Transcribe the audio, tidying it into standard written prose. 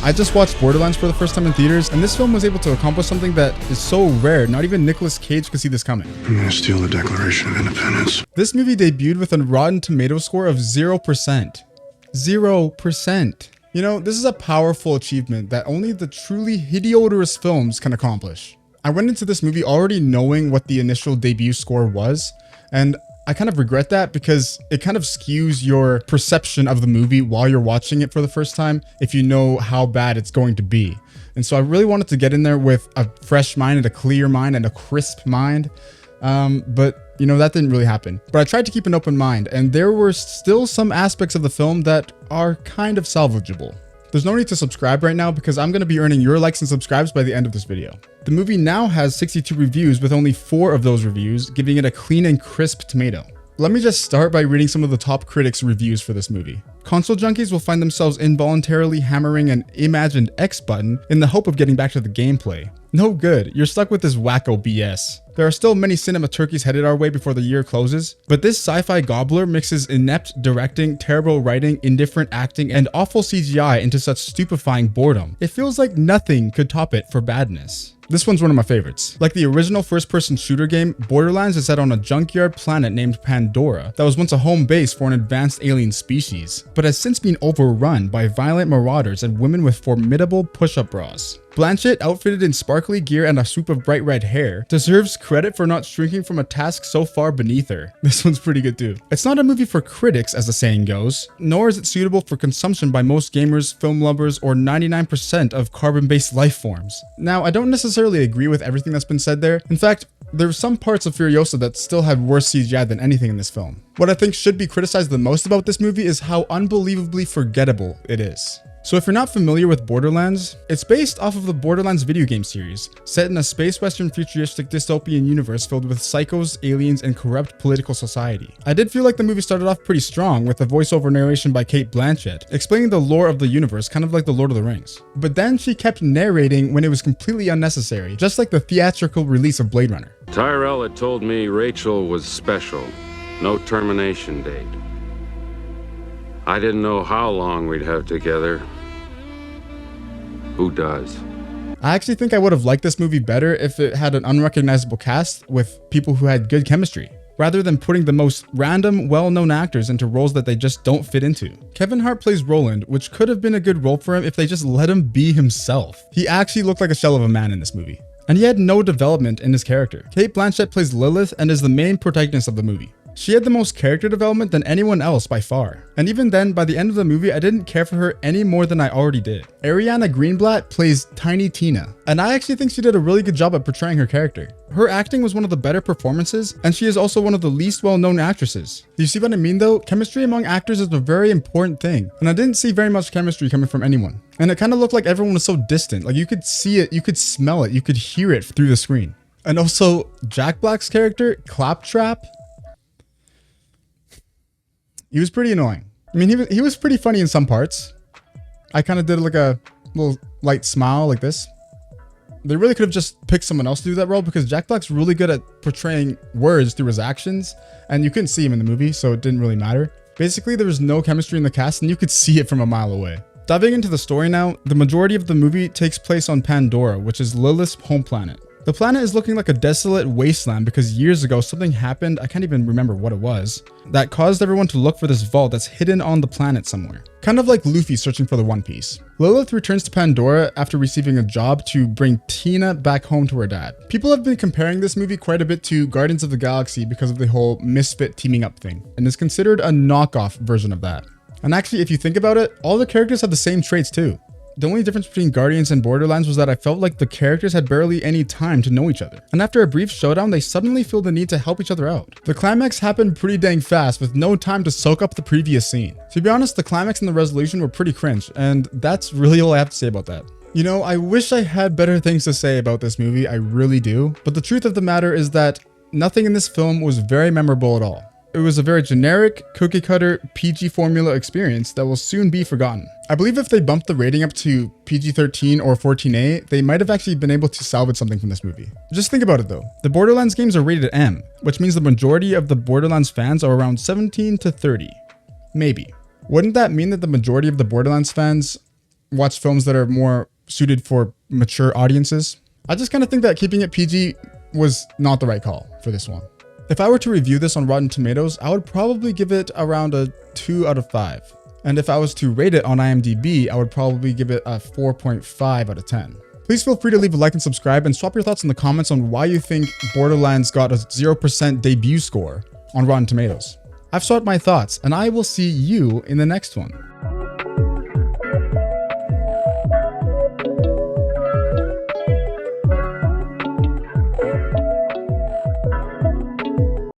I just watched Borderlands for the first time in theaters, and this film was able to accomplish something that is so rare, not even Nicolas Cage could see this coming. I'm gonna steal the Declaration of Independence. This movie debuted with a Rotten Tomatoes score of 0%. 0%. You know, this is a powerful achievement that only the truly hideodorous films can accomplish. I went into this movie already knowing what the initial debut score was, and I kind of regret that because it kind of skews your perception of the movie while you're watching it for the first time if you know how bad it's going to be. And so I really wanted to get in there with a fresh mind and a clear mind and a crisp mind. But you know, that didn't really happen. But I tried to keep an open mind, and there were still some aspects of the film that are kind of salvageable. There's no need to subscribe right now because I'm going to be earning your likes and subscribes by the end of this video. The movie now has 62 reviews, with only 4 of those reviews giving it a clean and crisp tomato. Let me just start by reading some of the top critics' reviews for this movie. Console junkies will find themselves involuntarily hammering an imagined X button in the hope of getting back to the gameplay. No good, you're stuck with this wacko BS. There are still many cinema turkeys headed our way before the year closes, but this sci-fi gobbler mixes inept directing, terrible writing, indifferent acting, and awful CGI into such stupefying boredom. It feels like nothing could top it for badness. This one's one of my favorites. Like the original first-person shooter game, Borderlands is set on a junkyard planet named Pandora that was once a home base for an advanced alien species, but has since been overrun by violent marauders and women with formidable push-up bras. Blanchett, outfitted in sparkly gear and a swoop of bright red hair, deserves credit for not shrinking from a task so far beneath her. This one's pretty good too. It's not a movie for critics, as the saying goes, nor is it suitable for consumption by most gamers, film lovers, or 99% of carbon-based life forms. Now, I don't necessarily agree with everything that's been said there. In fact, there's some parts of Furiosa that still had worse CGI than anything in this film. What I think should be criticized the most about this movie is how unbelievably forgettable it is. So if you're not familiar with Borderlands, it's based off of the Borderlands video game series, set in a space western futuristic dystopian universe filled with psychos, aliens, and corrupt political society. I did feel like the movie started off pretty strong with a voiceover narration by Cate Blanchett, explaining the lore of the universe, kind of like the Lord of the Rings. But then she kept narrating when it was completely unnecessary, just like the theatrical release of Blade Runner. Tyrell had told me Rachel was special, no termination date. I didn't know how long we'd have together. Who does? I actually think I would have liked this movie better if it had an unrecognizable cast with people who had good chemistry, rather than putting the most random, well-known actors into roles that they just don't fit into. Kevin Hart plays Roland, which could have been a good role for him if they just let him be himself. He actually looked like a shell of a man in this movie, and he had no development in his character. Cate Blanchett plays Lilith and is the main protagonist of the movie. She had the most character development than anyone else by far. And even then, by the end of the movie, I didn't care for her any more than I already did. Ariana Greenblatt plays Tiny Tina, and I actually think she did a really good job at portraying her character. Her acting was one of the better performances, and she is also one of the least well-known actresses. Do you see what I mean though? Chemistry among actors is a very important thing, and I didn't see very much chemistry coming from anyone. And it kind of looked like everyone was so distant. Like you could see it, you could smell it, you could hear it through the screen. And also, Jack Black's character, Claptrap, he was pretty annoying. I mean, he was pretty funny in some parts. I kind of did like a little light smile like this. They really could have just picked someone else to do that role because Jack Black's really good at portraying words through his actions, and you couldn't see him in the movie, so it didn't really matter. Basically, there was no chemistry in the cast, and you could see it from a mile away. Diving into the story now, the majority of the movie takes place on Pandora, which is Lilith's home planet. The planet is looking like a desolate wasteland because years ago something happened, I can't even remember what it was, that caused everyone to look for this vault that's hidden on the planet somewhere. Kind of like Luffy searching for the One Piece. Lilith returns to Pandora after receiving a job to bring Tina back home to her dad. People have been comparing this movie quite a bit to Guardians of the Galaxy because of the whole misfit teaming up thing, and is considered a knockoff version of that. And actually, if you think about it, all the characters have the same traits too. The only difference between Guardians and Borderlands was that I felt like the characters had barely any time to know each other. And after a brief showdown, they suddenly feel the need to help each other out. The climax happened pretty dang fast with no time to soak up the previous scene. To be honest, the climax and the resolution were pretty cringe, and that's really all I have to say about that. You know, I wish I had better things to say about this movie, I really do. But the truth of the matter is that nothing in this film was very memorable at all. It was a very generic, cookie-cutter, PG formula experience that will soon be forgotten. I believe if they bumped the rating up to PG-13 or 14A, they might have actually been able to salvage something from this movie. Just think about it though. The Borderlands games are rated M, which means the majority of the Borderlands fans are around 17 to 30. Maybe. Wouldn't that mean that the majority of the Borderlands fans watch films that are more suited for mature audiences. I just kind of think that keeping it PG was not the right call for this one. If I were to review this on Rotten Tomatoes, I would probably give it around a 2 out of 5. And if I was to rate it on IMDb, I would probably give it a 4.5 out of 10. Please feel free to leave a like and subscribe, and swap your thoughts in the comments on why you think Borderlands got a 0% debut score on Rotten Tomatoes. I've swapped my thoughts, and I will see you in the next one.